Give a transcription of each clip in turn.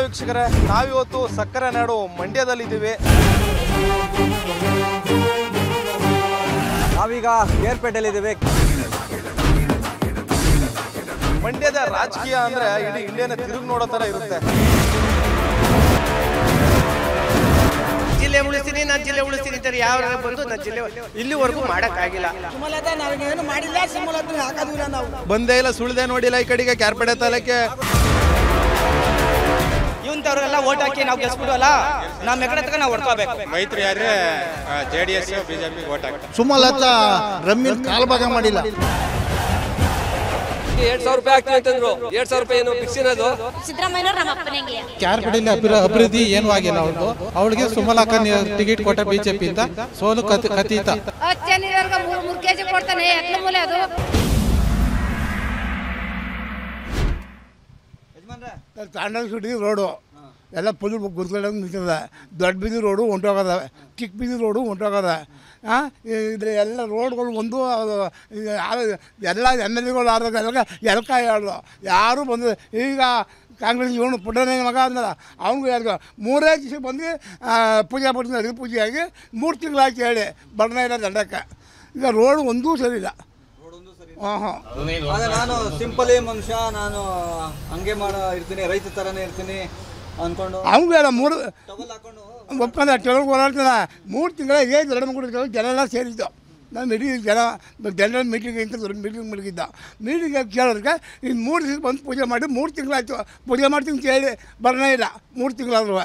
ವೀಕ್ಷಕರೇ, ನಾವಿವತ್ತು ಸಕ್ಕರೆ ನಾಡು ಮಂಡ್ಯದಲ್ಲಿದ್ದೀವಿ. ನಾವೀಗ ಕೇರ್ಪೇಟೆಯಲ್ಲಿದ್ದೀವಿ. ಮಂಡ್ಯದ ರಾಜಕೀಯ ಅಂದ್ರೆ ಇಡೀ ಇಂಡಿಯಾನ ತಿರುಗಿ ನೋಡೋ ತರ ಇರುತ್ತೆ. ಜಿಲ್ಲೆ ಉಳಿಸ್ತೀನಿ, ನಾನು ಜಿಲ್ಲೆ ಉಳಿಸ್ತೀನಿ ಅಂತಾರೆ. ಯಾವ ಬಂದು ನನ್ನ ಜಿಲ್ಲೆ ಇಲ್ಲಿವರೆಗೂ ಮಾಡಕ್ಕಾಗಿಲ್ಲ. ಬಂದೇ ಇಲ್ಲ, ಸುಳ್ದೆ ನೋಡಿಲ್ಲ ಈ ಕಡೆಗೆ ಕ್ಯಾರ್ಪೇಟೆ ತಾಲೂಕೆ. ಇವಂತವ್ರಿಗೆಲ್ಲ ಓಟ್ ಹಾಕಿ ನಾವು ಗೆಲ್ಸ್ಬಿಡೋಲ್ಲ, ನಮ್ಮ ಎಕಡೆ ತಗ ನಾವು ಹೊಡ್ಕೋಬೇಕು. ಮೈತ್ರಿ ಆದ್ರೆ JDS BJP ಓಟ್ ಹಾಕ್ತಾರೆ. ಸುಮಲತಾ ರಮ್ಯನ್ ಕಾಲ್ಭಾಗ ಮಾಡಿಲ್ಲ. 2,000 ರೂಪಾಯಿ ಆಗ್ತೀನಿ ಅಂತಂದ್ರು. 2,000 ರೂಪಾಯಿ ಏನು ಫಿಕ್ಸ್ ಇರೋದು? ಸಿದ್ದರಾಮಯ್ಯ ನಮ್ಮ ಅಪ್ಪನಿಗೆ ಕ್ಯಾರ್ಪೇಟೆಯಲ್ಲಿ ಅಭಿವೃದ್ಧಿ ಏನೂ ಆಗಿಲ್ಲ. ಅವಳಿಗೆ ಸುಮಲತಾ ಟಿಕೆಟ್ ಕೊಟ್ಟ BJP ಇಂದ ಸೋಲು ಕಥಿತ. 3 ಕೆಜಿ ಕೊಡ್ತಾನೆ ಮೂಲೆ ಅದು. ತಾಂಡವಶೆಟ್ಟಿ ರೋಡು ಎಲ್ಲ ಫುಲ್ ಗುರ್ಕೊಂಡು ನಿಂತಿದೆ. ದೊಡ್ಡ ಬೀದಿ ರೋಡು ಹೊಂಟೋಗದ, ಚಿಕ್ಕ ಬೀದಿ ರೋಡು ಹೊಂಟೋಗದ. ಇದ್ರೆ ಎಲ್ಲ ರೋಡ್ಗಳು ಒಂದು ಎಲ್ಲ MLAಗಳು ಆದಾಗ ಎಲ್ಕ ಹೇಳೋದು ಯಾರೂ ಬಂದು. ಈಗ ಕಾಂಗ್ರೆಸ್ ಇವನು ಪುಟ್ಟನೇ ಮಗ ಅಂದಲ್ಲ, ಅವನಿಗೂ ಯಾರಿಗೂ 3 ದಿವಸ ಬಂದು ಪೂಜೆ ಪಡ್ತೀನಿ, ಪೂಜೆಯಾಗಿ 3 ತಿಂಗಳಾಯ್ತು ಹೇಳಿ ಬಣ್ಣ ಇಲ್ಲ ದಂಡಕ್ಕೆ. ಈಗ ರೋಡ್ ಒಂದೂ ಸರಿ ಇಲ್ಲ. ನಾನು ಸಿಂಪಲ್ ಮನುಷ್ಯ, ನಾನು ಹಂಗೆ ಇರ್ತೀನಿ, ರೈತ ಥರನೇ ಇರ್ತೀನಿ ಅಂದ್ಕೊಂಡು ಅವ್ನು ಬೇಡ 3 ಒಪ್ಕೊಂಡ ಕೆಳಗೆ ಓಡಾಡ್ತಾನೆ. 3 ತಿಂಗಳ ಏಜ್ ಎರಡು ಮಕ್ಕಳು ಜನ ಎಲ್ಲ ಸೇರಿದ್ದು. ನಾನು ಮೀಟಿಂಗ್ ಜನರಲ್ ಮೀಟಿಂಗ್ ಅಂತ ಮೀಟಿಂಗ್ ಮಡಗಿದ್ದ. ಮೀಟಿಂಗ್ ಕೇಳೋದಕ್ಕೆ ಈಗ 3 ದಿವಸ ಬಂದು ಪೂಜೆ ಮಾಡಿ 3 ತಿಂಗಳಾಯ್ತು. ಪೂಜೆ ಮಾಡ್ತೀನಿ ಕೇಳಿ ಬರನೇ ಇಲ್ಲ 3 ತಿಂಗಳಾದ್ರು.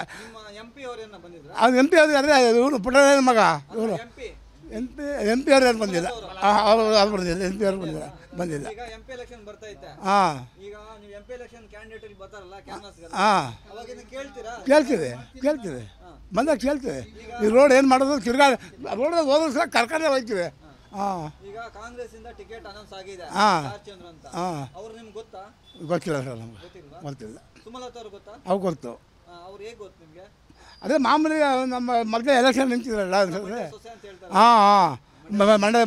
ಅವ್ನು MP ಅವ್ರು ಅಂದರೆ ಇವನು ಪುಟ್ಟನ ಮಗ, ಇವನು MP ಅವ್ರು ಯಾರು ಬಂದಿಲ್ಲ. ಅವ್ರು ಬಂದಿಲ್ಲ, MP ಅವ್ರು ಬಂದಿಲ್ಲ. ಹಾಂ ಕೇಳ್ತೀವಿ ಬಂದಾಗ ಕೇಳ್ತೀವಿ. ಈ ರೋಡ್ ಏನು ಮಾಡೋದು, ತಿರ್ಗಾ ರೋಡ್ ಹೋದ್ರೆ ಸಹ ಕರ್ಕೊಂಡೇ ಹೋಗ್ತೀವಿ. ಹಾಂ ಗೊತ್ತಿಲ್ಲ ಸರ್, ನಮ್ಗೆ ಗೊತ್ತಿಲ್ಲ. ಅವ್ರು ಗೊತ್ತು. ಅದೇ ಮಾಮೂಲಿ ನಮ್ಮ ಮೊದಲೇ ಎಲೆಕ್ಷನ್ ನಿಂತಿದ್ರಲ್ಲ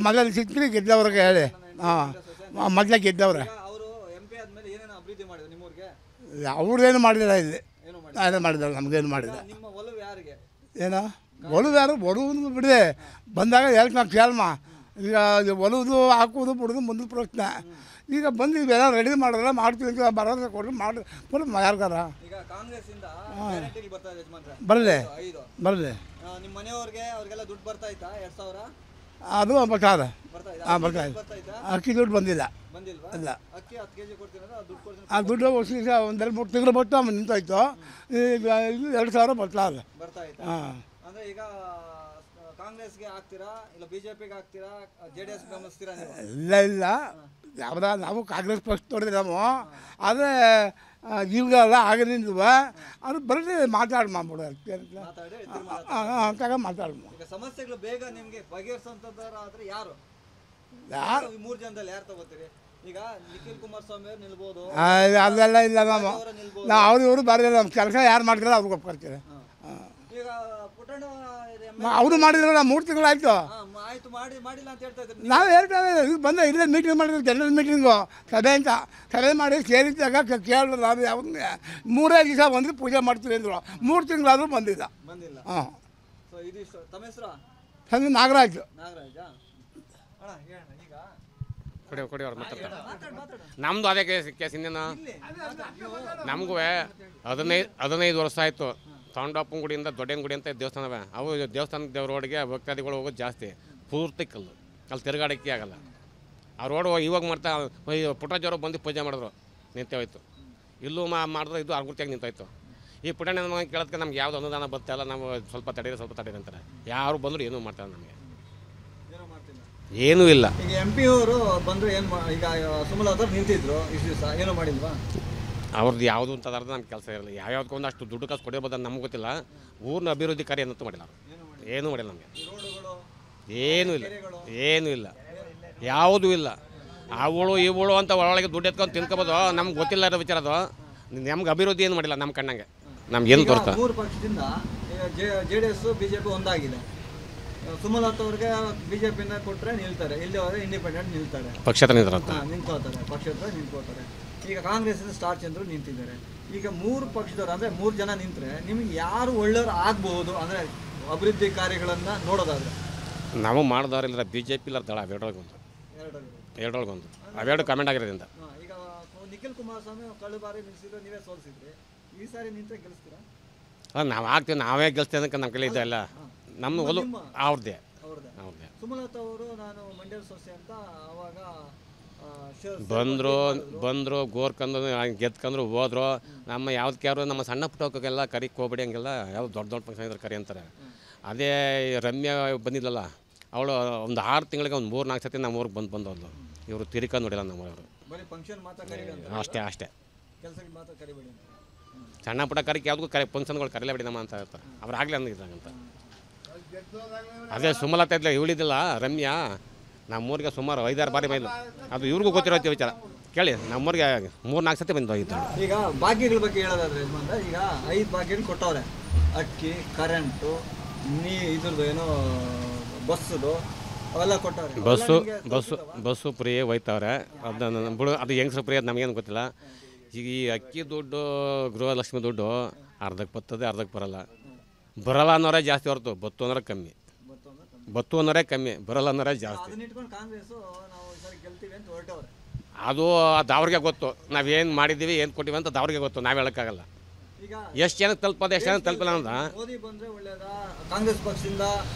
ಮೊದಲೇ ಸಿಕ್ಕಿರಿ ಗೆದ್ದವ್ರಿಗೆ ಹೇಳಿ. ಮೊದಲೇ ಗೆದ್ದವ್ರೆ. ಅವ್ರದ್ದೇನು ಮಾಡಲಿಲ್ಲ, ಇಲ್ಲಿ ಏನು ಮಾಡಿದ್ದಾರೆ, ನಮಗೇನು ಮಾಡಿಲ್ಲ. ಏನೋ ಒಲವು ಯಾರು ಒಡವುದು ಬಿಡಿದೆ ಬಂದಾಗ ಹೇಳ್ಕೊಂಡು ಕೇಳಮ್ಮ. ಈಗ ಒಲವುದು ಹಾಕುವುದು ಬಿಡೋದು ಮುಂದಿನ ಪ್ರಶ್ನೆ. ಈಗ ಬಂದು ಇವೆಲ್ಲ ರೆಡಿ ಮಾಡೋಲ್ಲ, ಮಾಡ್ತೀವಿ ಅಂತ ಭರವಸೆ ಕೊಟ್ಟರು ಮಾಡಿ ಫುಲ್ ಯಾರಿಗಾರ ಬರಲಿ ಅದು ಬರ್ತಾರೆ. ಅಕ್ಕಿ ದುಡ್ಡು ಬಂದಿಲ್ಲ. ಇಲ್ಲ ಆ ದುಡ್ಡು ವರ್ಷ 1-2-3 ತಿಂಗಳು ಬರ್ತಾ ನಿಂತಾಯ್ತು. ಈಗ 2,000 ಬರ್ತಾ ಇದೆ. ಇಲ್ಲ ಯಾವ್ದ ನಾವು ಕಾಂಗ್ರೆಸ್ ಪಕ್ಷ ತೊಡೆದು ನಾವು. ಆದರೆ ಈಗೆಲ್ಲ ಆಗ ನಿಂತವ ಅದು ಬರೀ ಮಾತಾಡಿ ಮಾಡ್ಬಿಡು ಅಂತಾಗ ಮಾತಾಡ. ಸಮಸ್ಯೆಗಳು ಬೇಗ ನಿಮಗೆ ಬಗೆಹರಿಸುವಂಥದ್ದಾದ್ರೆ ಯಾರು 3 ಜನದಲ್ಲಿ ಯಾರು ತಗೋತೀರಿ? ಈಗ ನಿಖಿಲ್ ಕುಮಾರಸ್ವಾಮಿ ಅವ್ರು ನಿಲ್ಬೋದು. ಅದೆಲ್ಲ ಇಲ್ಲ, ನಾವು ಅವ್ರು ಇವರು ಬರಲಿಲ್ಲ. ನಮ್ಮ ಕೆಲಸ ಯಾರು ಮಾಡ್ತಾರೆ ಅವ್ರಿಗೆ ಒಪ್ಕೊಳ್ತೀವಿ. ಈಗ ಪುಟ್ಟಣ್ಣ ಅವರು ಮಾಡಿದ್ರಲ್ಲ 3 ತಿಂಗಳಾಯ್ತು. ಆಯ್ತು ಮಾಡಿಲ್ಲ ಅಂತ ಹೇಳ್ತಾ ಇದ್ರು. ನಾವು ಹೇಳ್ತೇವೆ ಈಗ ಬಂದ ಇಲ್ಲೇ ಮೀಟಿಂಗ್ ಮಾಡಿದ್ವಿ, ಜನರಲ್ ಮೀಟಿಂಗು ಸಭೆ ಅಂತ. ಸಭೆ ಮಾಡಿ ಸೇರಿದ್ದಾಗ ಕೇಳಿದ್ರು ನಾವು ಯಾವ 3 ದಿವಸ ಬಂದು ಪೂಜೆ ಮಾಡ್ತೀವಿ ಅಂದರು. 3 ತಿಂಗಳಾದರೂ ಬಂದಿಲ್ಲ. ಹಾಂ ಸಂಜೆ ನಾಗರಾಜ್ ಕೊಡಿ ಅವ್ರು ಮಾತಾಡ್ತಾರೆ. ನಮ್ಮದು ಅದೇ ಕೇಸ್ ಇನ್ನೇನು. ನಮಗೂ 15 ವರ್ಷ ಆಯಿತು. ತಾಂಡಪ್ಪನ ಗುಡಿಯಿಂದ ದೊಡ್ಡನ ಗುಡಿ ಅಂತ ದೇವಸ್ಥಾನವೇ. ಅವು ದೇವಸ್ಥಾನದ ರೋಡ್ಗೆ ಭಕ್ತಾದಿಗಳು ಹೋಗೋದು ಜಾಸ್ತಿ. ಪೂರ್ತಿ ಕಲ್ಲು ಅಲ್ಲಿ ತಿರುಗಾಡಕ್ಕೆ ಆಗಲ್ಲ. ಆ ರೋಡ್ ಇವಾಗ ಮಾಡ್ತಾ ಪುಟ್ಟಜ್ಜವರು ಬಂದು ಪೂಜೆ ಮಾಡಿದ್ರು, ನಿಂತೋಯ್ತು. ಇಲ್ಲೂ ಮಾಡಿದ್ರೆ ಇದು ಅರ್ಗುರ್ತಿಯಾಗಿ ನಿಂತೋಯ್ತು. ಈ ಪುಟ್ಟಣ್ಣ ನಮಗೆ ಕೇಳೋದಕ್ಕೆ ನಮ್ಗೆ ಯಾವುದು ಅನುದಾನ ಬರ್ತಾಯಿಲ್ಲ, ನಾವು ಸ್ವಲ್ಪ ತಡೀರಿ ಅಂತಾರೆ. ಯಾರು ಬಂದರೂ ಏನೂ ಮಾಡ್ತಾರೆ, ನಮಗೆ ಏನೂ ಇಲ್ಲ. ಈಗ MP ಅವರು ಬಂದರೆ ಏನು ಈಗ ಸುಮಲತಾ ನಿಂತಿದ್ರು ಇಷ್ಟು ದಿವಸ ಏನೂ ಮಾಡಿಲ್ವಾ? ಅವ್ರದ್ದು ಯಾವುದು ಅಂತ ಅರ್ಧ ನಮ್ಗೆ ಕೆಲಸ ಇರಲ್ಲ. ಯಾವ್ಯಾವ್ದಕ್ಕೊಂದು ಅಷ್ಟು ದುಡ್ಡು ಕಾಸು ಕೊಡಿರ್ಬೋದು ನಮ್ಗೆ ಗೊತ್ತಿಲ್ಲ. ಊರಿನ ಅಭಿವೃದ್ಧಿ ಕಾರ್ಯ ಏನಂತೂ ಮಾಡಿಲ್ಲ, ಏನೂ ಮಾಡಿಲ್ಲ ನಮಗೆ. ಏನೂ ಇಲ್ಲ ಯಾವುದೂ ಇಲ್ಲ. ಅವಳು ಇವಳು ಅಂತ ಒಳಗೆ ದುಡ್ಡು ಎತ್ಕೊಂಡು ತಿನ್ಕೋಬೋದು, ನಮ್ಗೆ ಗೊತ್ತಿಲ್ಲ ಇರೋ ವಿಚಾರ ಅದು. ನಮ್ಗೆ ಅಭಿವೃದ್ಧಿ ಏನು ಮಾಡಿಲ್ಲ ನಮ್ಮ ಕಣ್ಣಂಗೆ. ನಮ್ಗೆ ಏನು ತೋರಿಸ್ತಾರೆ. 3 ಪಕ್ಷದಿಂದ JDS BJP ಒಂದಾಗಿದೆ. ಸುಮಲತಾ ಅವ್ರಿಗೆ BJPಯಿಂದ ಕೊಟ್ಟರೆ ನಿಲ್ತಾರೆ, ಇಲ್ಲಿ ಹೋದರೆ ಇಂಡಿಪೆಂಡೆಂಟ್ ನಿಲ್ತಾರೆ, ಪಕ್ಷೇತರ ನಿಂತ್ಕೋತಾರೆ. ಪಕ್ಷೇತರ ನಿಂತ್ಕೋತಾರೆ. ಈಗ ಕಾಂಗ್ರೆಸ್ ಸ್ಟಾರ್ ಚಂದ್ರು ನಿಂತಿದ್ದಾರೆ. ಈಗ 3 ಪಕ್ಷದವರು ಅಂದರೆ 3 ಜನ ನಿಂತರೆ ನಿಮಗೆ ಯಾರು ಒಳ್ಳೆಯವರು ಆಗ್ಬಹುದು ಅಂದರೆ ಅಭಿವೃದ್ಧಿ ಕಾರ್ಯಗಳನ್ನು ನೋಡೋದಾದ್ರೆ? ನಾವು ಮಾಡಿದವ್ರಿಲ್ಲ BJP ಇಲ್ಲ ದಳ ಅವೆರಡೊಳಗೊಂದು ಅವೆರಡು ಕಮೆಂಟ್ ಆಗಿರೋದ್ರಿಂದ. ಈಗ ನಿಖಿಲ್ ಕುಮಾರಸ್ವಾಮಿ ಕಳೆದ ಬಾರಿ ನಿಲ್ಲಿಸಿದ್ರೆ ನೀವೇ ಸೋಲಿಸಿದ್ರಿ, ಈ ಸಾರಿ ನಿಂತರೆ ಗೆಲ್ಲಿಸ್ತೀರಾ? ನಾವು ಆಗ್ತೀವಿ, ನಾವೇ ಗೆಲ್ತೀವಿ ಅನ್ನೋಕೆ ನಮ್ಮ ಕೈಲಿ ಇದೆಲ್ಲ ನಮ್ಮ ಒಲು ಅವ್ರದ್ದೇ. ಸುಮಲತಾ ಅವರು ನಾನು ಮಂಡ್ಯದ ಸೊಸೆ ಅಂತ ಅವಾಗ ಬಂದರು ಗೋರ್ಕಂದು ಗೆದ್ಕಂದ್ರು ಹೋದ್ರು. ನಮ್ಮ ಯಾವ್ದಕ್ಕಾರು ನಮ್ಮ ಸಣ್ಣ ಪುಟ್ಟಕ್ಕೆಲ್ಲ ಕರಿಕ್ಕೆ ಹೋಗ್ಬೇಡಿ, ಹಂಗೆಲ್ಲ ಯಾವ್ದು ದೊಡ್ಡ ಫಂಕ್ಷನ್ ಇದ್ರೆ ಕರಿ ಅಂತಾರೆ. ಅದೇ ರಮ್ಯಾ ಬಂದಿದ್ಲಲ್ಲ, ಅವಳು ಒಂದು 6 ತಿಂಗಳಿಗೆ ಒಂದು 3-4 ಸತಿ ನಮ್ಮ ಊರಿಗೆ ಬಂದವಳು. ಇವರು ತಿರಿಕ ನೋಡಿಲ್ಲ ನಮ್ಮವರು. ಅಷ್ಟೇ ಸಣ್ಣ ಪುಟ್ಟ ಕರಿಕೆ ಯಾವುದಕ್ಕೂ ಫಂಕ್ಷನ್ಗಳು ಕರೀಲೇಬೇಡಿ ನಮ್ಮ ಅಂತ ಇರ್ತಾರೆ. ಅವ್ರು ಆಗಲಿ ಅಂದಿದ್ದಂತ. ಅದೇ ಸುಮಲತಾ ಇದ್ಲ ಇವಳಿದಿಲ್ಲ ರಮ್ಯಾ, ನಮ್ಮೂರಿಗೆ ಸುಮಾರು 5-6 ಬಾರಿ ಬಂದು. ಅದು ಇವ್ರಿಗೂ ಗೊತ್ತಿರೋ ವಿಚಾರ ಕೇಳಿ. ನಮ್ಮೂರಿಗೆ 3-4 ಸತಿ ಬಂದು ಹೋಗಿತ್ತು. ಈಗ ಭಾಗ್ಯಗಳ ಬಗ್ಗೆ ಹೇಳೋದಾದ್ರೆ ಈಗ 5 ಭಾಗ್ಯಗಳು ಕೊಟ್ಟವ್ರೆ. ಅಕ್ಕಿ, ಕರೆಂಟು, ಇದ್ರದ್ದು ಏನೋ ಬಸ್ಸು ಅವೆಲ್ಲ ಕೊಟ್ಟವ್ರೆ. ಬಸ್ಸು ಫ್ರೀ ಹೋಯ್ತವ್ರೆ. ಅದನ್ನ ಬಿಡು, ಅದು ಹೆಂಗ್ಸ್ರು ಫ್ರೀ ಅದು ನಮಗೇನು ಗೊತ್ತಿಲ್ಲ. ಈಗ ಈ ಅಕ್ಕಿ ದುಡ್ಡು, ಗೃಹಲಕ್ಷ್ಮಿ ದುಡ್ಡು ಅರ್ಧಕ್ಕೆ ಬರ್ತದೆ, ಅರ್ಧಕ್ಕೆ ಬರಲ್ಲ ಅನ್ನೋರೇ ಜಾಸ್ತಿ ಹೊರತು ಬತ್ತು ಅನ್ನೋರೇ ಕಮ್ಮಿ. ಬರಲ್ಲ ಅನ್ನೋರೇ ಜಾಸ್ತಿ. ಅದು ಅವ್ರಿಗೆ ಗೊತ್ತು, ನಾವೇನು ಮಾಡಿದ್ದೀವಿ, ಏನು ಕೊಟ್ಟಿವಿ ಅಂತ ಅವ್ರಿಗೆ ಗೊತ್ತು, ನಾವು ಹೇಳೋಕ್ಕಾಗಲ್ಲ. ಎಷ್ಟು ಜನಕ್ಕೆ ತಲುಪೋದು, ಎಷ್ಟು ಜನಕ್ಕೆ ತಲುಪಿಲ್ಲ ಅಂತ. ಮೋದಿ ಬಂದರೆ ಒಳ್ಳೆಯದಾ ಕಾಂಗ್ರೆಸ್ ಪಕ್ಷದಿಂದ,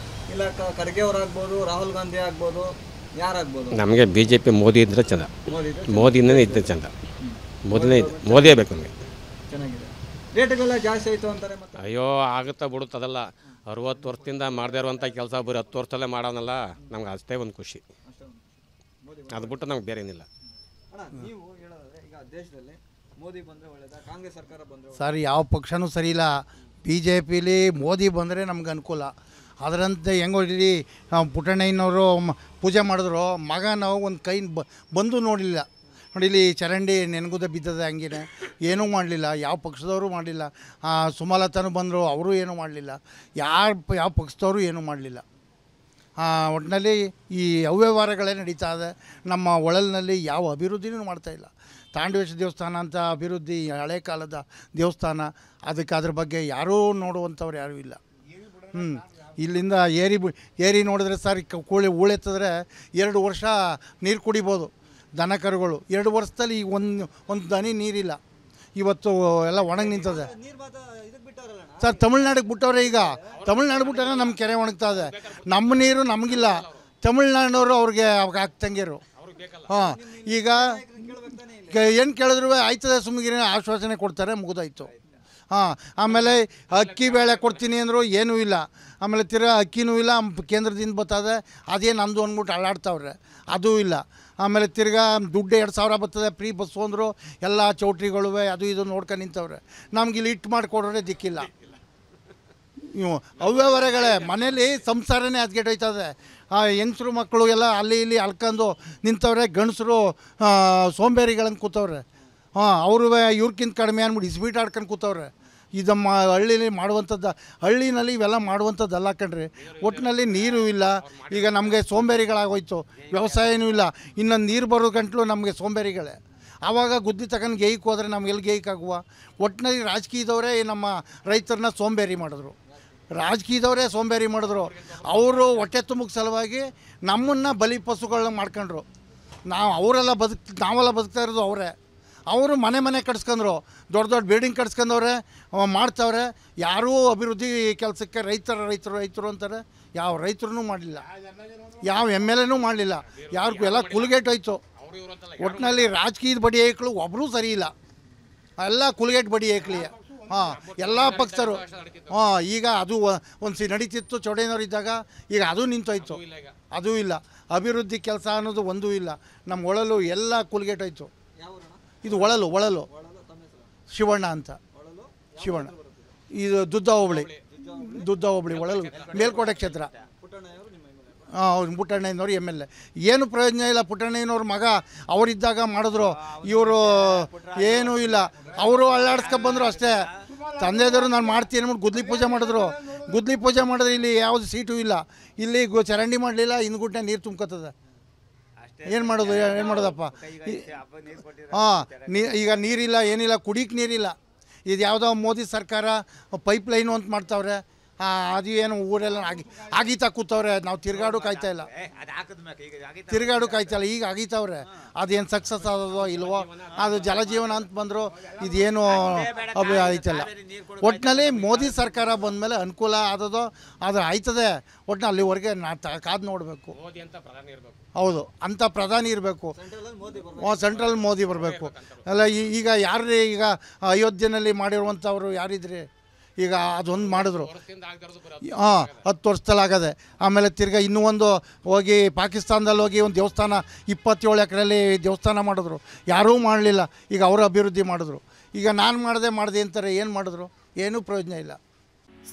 ಇಲ್ಲ ಖರ್ಗೆ ಅವರಾಗ್ಬೋದು, ರಾಹುಲ್ ಗಾಂಧಿ ಆಗ್ಬೋದು, ಯಾರಾಗ್ಬೋದು? ನಮಗೆ BJP ಮೋದಿ ಇದ್ದರೆ ಚಂದ. ಮೋದಿನೇ ಇದ್ದರೆ ಚಂದ. ಮೋದಿಯೇ ಬೇಕು ನಮಗೆ. ಚೆನ್ನಾಗಿದೆ. ರೇಟ್ಗಳೆಲ್ಲ ಜಾಸ್ತಿ ಆಯಿತು ಅಂತಾರೆ. ಅಯ್ಯೋ ಆಗುತ್ತಾ ಬಿಡುತ್ತದಲ್ಲ. 60 ವರ್ಷದಿಂದ ಮಾಡದೇ ಇರುವಂಥ ಕೆಲಸ ಬರೀ 10 ವರ್ಷದಲ್ಲೇ ಮಾಡೋನಲ್ಲ, ನಮ್ಗೆ ಅಷ್ಟೇ ಒಂದು ಖುಷಿ. ಅದು ಬಿಟ್ಟು ನಮ್ಗೆ ಬೇರೆ ಏನಿಲ್ಲ. ನೀವು ಹೇಳೋದಾದ್ರೆ ಈಗ ದೇಶದಲ್ಲಿ ಮೋದಿ ಬಂದರೆ ಒಳ್ಳೆಯದಾ, ಕಾಂಗ್ರೆಸ್ ಸರ್ಕಾರ ಬಂದರೆ? ಸರ್, ಯಾವ ಪಕ್ಷನೂ ಸರಿ ಇಲ್ಲ. BJPಲಿ ಮೋದಿ ಬಂದರೆ ನಮ್ಗೆ ಅನುಕೂಲ. ಅದರಂತೆ ಹೆಂಗೋಡಿ ಪುಟ್ಟಣ್ಣಯ್ಯನವರು ಪೂಜೆ ಮಾಡಿದ್ರು, ಮಗ ನಾವು ಒಂದು ಕೈ ಬಂದು ನೋಡಲಿಲ್ಲ. ನೋಡಿ, ಇಲ್ಲಿ ಚರಂಡಿ ನೆನಗುದ ಬಿದ್ದದೆ, ಹಂಗೇನೆ ಏನೂ ಮಾಡಲಿಲ್ಲ. ಯಾವ ಪಕ್ಷದವರು ಮಾಡಲಿಲ್ಲ. ಸುಮಲತಾನು ಬಂದರು, ಅವರು ಏನೂ ಮಾಡಲಿಲ್ಲ. ಯಾವ ಪಕ್ಷದವರು ಏನೂ ಮಾಡಲಿಲ್ಲ. ಒಟ್ಟಿನಲ್ಲಿ ಈ ಅವ್ಯವಹಾರಗಳೇ ನಡೀತಾ ಇದೆ. ನಮ್ಮ ಒಳಲಿನಲ್ಲಿ ಯಾವ ಅಭಿವೃದ್ಧಿನೂ ಮಾಡ್ತಾಯಿಲ್ಲ. ತಾಂಡವೇಶ್ವರ ದೇವಸ್ಥಾನ ಅಂತ ಅಭಿವೃದ್ಧಿ, ಹಳೆ ಕಾಲದ ದೇವಸ್ಥಾನ, ಅದಕ್ಕೆ ಅದ್ರ ಬಗ್ಗೆ ಯಾರೂ ನೋಡುವಂಥವ್ರು ಯಾರೂ ಇಲ್ಲ. ಇಲ್ಲಿಂದ ಏರಿ ನೋಡಿದ್ರೆ ಸರ್, ಹೂಳೆತ್ತಿದ್ರೆ 2 ವರ್ಷ ನೀರು ಕುಡಿಬೋದು ದನ ಕರುಗಳು. 2 ವರ್ಷದಲ್ಲಿ ಈಗ ಒಂದು ದನಿ ನೀರಿಲ್ಲ. ಇವತ್ತು ಎಲ್ಲ ಒಣಗಿ ನಿಂತದೆ ಸರ್. ತಮಿಳ್ನಾಡಿಗೆ ಬಿಟ್ಟವ್ರೆ. ಈಗ ತಮಿಳ್ನಾಡು ಬಿಟ್ಟರೆ ನಮ್ಮ ಕೆರೆ ಒಣಗ್ತಾ ಇದೆ. ನಮ್ಮ ನೀರು ನಮಗಿಲ್ಲ, ತಮಿಳ್ನಾಡಿನವರು ಅವ್ರಿಗೆ ಆಗ್ತಂಗಿರು. ಈಗ ಏನು ಕೇಳಿದ್ರು ಆಯ್ತದೆ ಸುಮ್ಮಗಿರಿ ಆಶ್ವಾಸನೆ ಕೊಡ್ತಾರೆ, ಮುಗಿದಾಯ್ತು. ಆಮೇಲೆ ಅಕ್ಕಿ ಬೇಳೆ ಕೊಡ್ತೀನಿ ಅಂದರು, ಏನೂ ಇಲ್ಲ. ಆಮೇಲೆ ಅಕ್ಕಿನೂ ಇಲ್ಲ, ಕೇಂದ್ರದಿಂದ ಬರ್ತದೆ, ಅದೇ ನಮ್ಮದು ಅಂದ್ಬಿಟ್ಟು ಅಳ್ಳಾಡ್ತಾವ್ರೆ, ಅದೂ ಇಲ್ಲ. ಆಮೇಲೆ ದುಡ್ಡು 2,000 ಬರ್ತದೆ, ಫ್ರೀ ಬಸ್ಸು ಅಂದರು. ಎಲ್ಲ ಚೌಟ್ರಿಗಳು ಅದು ಇದು ನೋಡ್ಕೊಂಡು ನಿಂತವ್ರೆ. ನಮ್ಗೆ ಇಲ್ಲಿ ಇಟ್ಟು ಮಾಡಿಕೊಡ್ರೆ ದಿಕ್ಕಿಲ್ಲ. ಇವು ಅವ್ಯವಹಾರಗಳೇ. ಮನೇಲಿ ಸಂಸಾರನೇ ಹದ್ಗೆಟ್ಟೋಯ್ತದೆ. ಹೆಂಗಸರು ಮಕ್ಕಳು ಎಲ್ಲ ಅಲ್ಲಿ ಇಲ್ಲಿ ಅಲ್ಕೊಂಡು ನಿಂತವ್ರೆ. ಗಂಡಸರು ಸೋಂಬೇರಿಗಳನ್ನು ಕೂತವ್ರೆ. ಅವರು ಇವ್ರಕ್ಕಿಂತ ಕಡಿಮೆ ಅಂದ್ಬಿಟ್ಟು ಇಸ್ಬೀಟ್ ಆಡ್ಕೊಂಡು ಕೂತವ್ರೆ. ಇದು ಹಳ್ಳಿಲಿ ಮಾಡುವಂಥದ್ದು, ಹಳ್ಳಿನಲ್ಲಿ ಇವೆಲ್ಲ ಮಾಡುವಂಥದ್ದಲ್ಲ ಕಣ್ರಿ. ಒಟ್ಟಿನಲ್ಲಿ ನೀರು ಇಲ್ಲ. ಈಗ ನಮಗೆ ಸೋಂಬೇರಿಗಳಾಗೋಯ್ತು, ವ್ಯವಸಾಯನೂ ಇಲ್ಲ. ಇನ್ನೊಂದು ನೀರು ಬರೋ ಗಂಟಲು ನಮಗೆ ಸೋಂಬೇರಿಗಳೇ. ಆವಾಗ ಗುದ್ದಿ ತಗೊಂಡು ಗೇಯ್ಕೆ ಹೋದರೆ ನಮಗೆಲ್ಲಿ ಗೇಯ್ಕಾಗುವ? ಒಟ್ಟಿನಲ್ಲಿ ರಾಜಕೀಯದವರೇ ನಮ್ಮ ರೈತರನ್ನ ಸೋಂಬೇರಿ ಮಾಡಿದ್ರು. ಅವರು ಹೊಟ್ಟೆ ತುಂಬಕ್ಕೆ ಸಲುವಾಗಿ ನಮ್ಮನ್ನು ಬಲಿ ಪಶುಗಳನ್ನ ಮಾಡ್ಕೊಂಡ್ರು. ನಾವೆಲ್ಲ ಬದುಕ್ತಾ ಇರೋದು ಅವರೇ. ಅವರು ಮನೆ ಕಟ್ಸ್ಕೊಂಡ್ರು, ದೊಡ್ಡ ಬಿಲ್ಡಿಂಗ್ ಕಟ್ಸ್ಕೊಂಡವ್ರೆ, ಮಾಡ್ತಾವ್ರೆ. ಯಾರೂ ಅಭಿವೃದ್ಧಿ ಕೆಲಸಕ್ಕೆ ರೈತರು ಅಂತಾರೆ. ಯಾವ ರೈತರೂ ಮಾಡಲಿಲ್ಲ, ಯಾವ MLAನೂ ಮಾಡಲಿಲ್ಲ. ಯಾರಿಗೂ ಎಲ್ಲ ಕುಲ್ಗೇಟ್ ಹೋಯ್ತು. ಒಟ್ಟಿನಲ್ಲಿ ರಾಜಕೀಯದ ಬಡಿ ಏಕ್ಳು ಒಬ್ಬರೂ ಸರಿ ಇಲ್ಲ, ಎಲ್ಲ ಕುಲ್ಗೇಟ್ ಬಡಿ ಏಕ್ಲಿ. ಎಲ್ಲ ಪಕ್ಷರು. ಈಗ ಅದು ಒಂದು ನಡೀತಿತ್ತು ಚೌಡಯ್ಯನವ್ರು ಇದ್ದಾಗ, ಈಗ ಅದು ನಿಂತೋಯ್ತು, ಅದೂ ಇಲ್ಲ. ಅಭಿವೃದ್ಧಿ ಕೆಲಸ ಅನ್ನೋದು ಒಂದೂ ಇಲ್ಲ. ನಮ್ಮ ಒಳಲು ಎಲ್ಲ ಕುಲ್ಗೇಟ್ ಹೋಯ್ತು. ಇದು ಒಳಲು ಶಿವಣ್ಣ ಅಂತ. ಶಿವಣ್ಣ ಇದು ದುದ್ದ ಹೋಬಳಿ ಒಳಲು ಮೇಲ್ಕೋಟೆ ಕ್ಷೇತ್ರ. ಪುಟ್ಟಣ್ಣಯ್ಯನವ್ರು MLA. ಏನು ಪ್ರಯೋಜನ ಇಲ್ಲ. ಪುಟ್ಟಣ್ಣಯ್ಯನವ್ರ ಮಗ ಅವರಿದ್ದಾಗ ಮಾಡಿದ್ರು, ಇವರು ಏನೂ ಇಲ್ಲ. ಅವರು ಅಲ್ಲಾಡ್ಸ್ಕೊಂಡ್ಬಂದರು ಅಷ್ಟೇ. ತಂದೆದವರು ನಾನು ಮಾಡ್ತೀನಿ ಅಂದ್ಬಿಟ್ಟು ಗುದ್ಲಿ ಪೂಜೆ ಮಾಡಿದ್ರೆ ಇಲ್ಲಿ ಯಾವುದು ಸೀಟು ಇಲ್ಲ. ಇಲ್ಲಿ ಚರಂಡಿ ಮಾಡಲಿಲ್ಲ, ಹಿಂದ್ಗುಟ್ಟೆ ನೀರು ತುಂಬ್ಕೊತದೆ. ಏನು ಮಾಡೋದಪ್ಪ ಹಾಂ ಈಗ ನೀರಿಲ್ಲ ಏನಿಲ್ಲ ಕುಡಿಯಕ್ಕೆ ನೀರಿಲ್ಲ. ಇದು ಯಾವುದೋ ಮೋದಿ ಸರ್ಕಾರ ಪೈಪ್ಲೈನು ಅಂತ ಮಾಡ್ತಾವ್ರೆ. ಅದು ಏನು ಊರೆಲ್ಲ ಆಗೀತಾ ಕೂತವ್ರೆ. ನಾವು ತಿರ್ಗಾಡು ಕಾಯ್ತಾಯಿಲ್ಲ ಈಗ ಆಗೀತಾವ್ರೆ. ಅದೇನು ಸಕ್ಸಸ್ ಆಗೋದೋ ಇಲ್ವೋ, ಅದು ಜಲಜೀವನ ಅಂತ ಬಂದರು, ಇದೇನು ಆಯ್ತಲ್ಲ. ಒಟ್ಟಿನಲ್ಲಿ ಮೋದಿ ಸರ್ಕಾರ ಬಂದಮೇಲೆ ಅನುಕೂಲ ಆದದೋ ಅದು ಆಯ್ತದೆ. ಒಟ್ಟಿನ ಅಲ್ಲಿವರೆಗೆ ಕಾದು ನೋಡಬೇಕು. ಹೌದು, ಅಂಥ ಪ್ರಧಾನಿ ಇರಬೇಕು. ಸೆಂಟ್ರಲ್ ಮೋದಿ ಬರಬೇಕು. ಅಲ್ಲ ಈಗ ಯಾರ್ರಿ ಈಗ ಅಯೋಧ್ಯೆಯಲ್ಲಿ ಮಾಡಿರುವಂಥವ್ರು ಯಾರಿದ್ರಿ? ಈಗ ಅದೊಂದು ಮಾಡಿದ್ರು 10 ವರ್ಷದಲ್ಲಿ ಆಗದೆ. ಆಮೇಲೆ ತಿರ್ಗಾ ಇನ್ನೂ ಒಂದು ಹೋಗಿ ಪಾಕಿಸ್ತಾನದಲ್ಲಿ ಹೋಗಿ ಒಂದು ದೇವಸ್ಥಾನ 27 ಎಕರೆಯಲ್ಲಿ ದೇವಸ್ಥಾನ ಮಾಡಿದ್ರು, ಯಾರೂ ಮಾಡಲಿಲ್ಲ. ಈಗ ಅವರು ಅಭಿವೃದ್ಧಿ ಮಾಡಿದ್ರು. ಈಗ ನಾನು ಮಾಡಿದೆ ಅಂತಾರೆ, ಏನು ಮಾಡಿದ್ರು? ಏನೂ ಪ್ರಯೋಜನ ಇಲ್ಲ.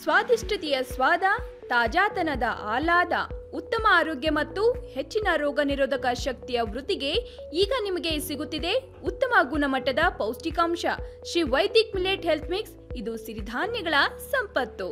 ಸ್ವಾದಿಷ್ಟತೆಯ ಸ್ವಾದ, ತಾಜಾತನದ ಆಹ್ಲಾದ, ಉತ್ತಮ ಆರೋಗ್ಯ ಮತ್ತು ಹೆಚ್ಚಿನ ರೋಗ ನಿರೋಧಕ ಶಕ್ತಿಯ ವೃದ್ಧಿಗೆ ಈಗ ನಿಮಗೆ ಸಿಗುತ್ತಿದೆ ಉತ್ತಮ ಗುಣಮಟ್ಟದ ಪೌಷ್ಟಿಕಾಂಶ Shri Vaidik millet health mix. ಇದು ಸಿರಿಧಾನ್ಯಗಳ ಸಂಪತ್ತು.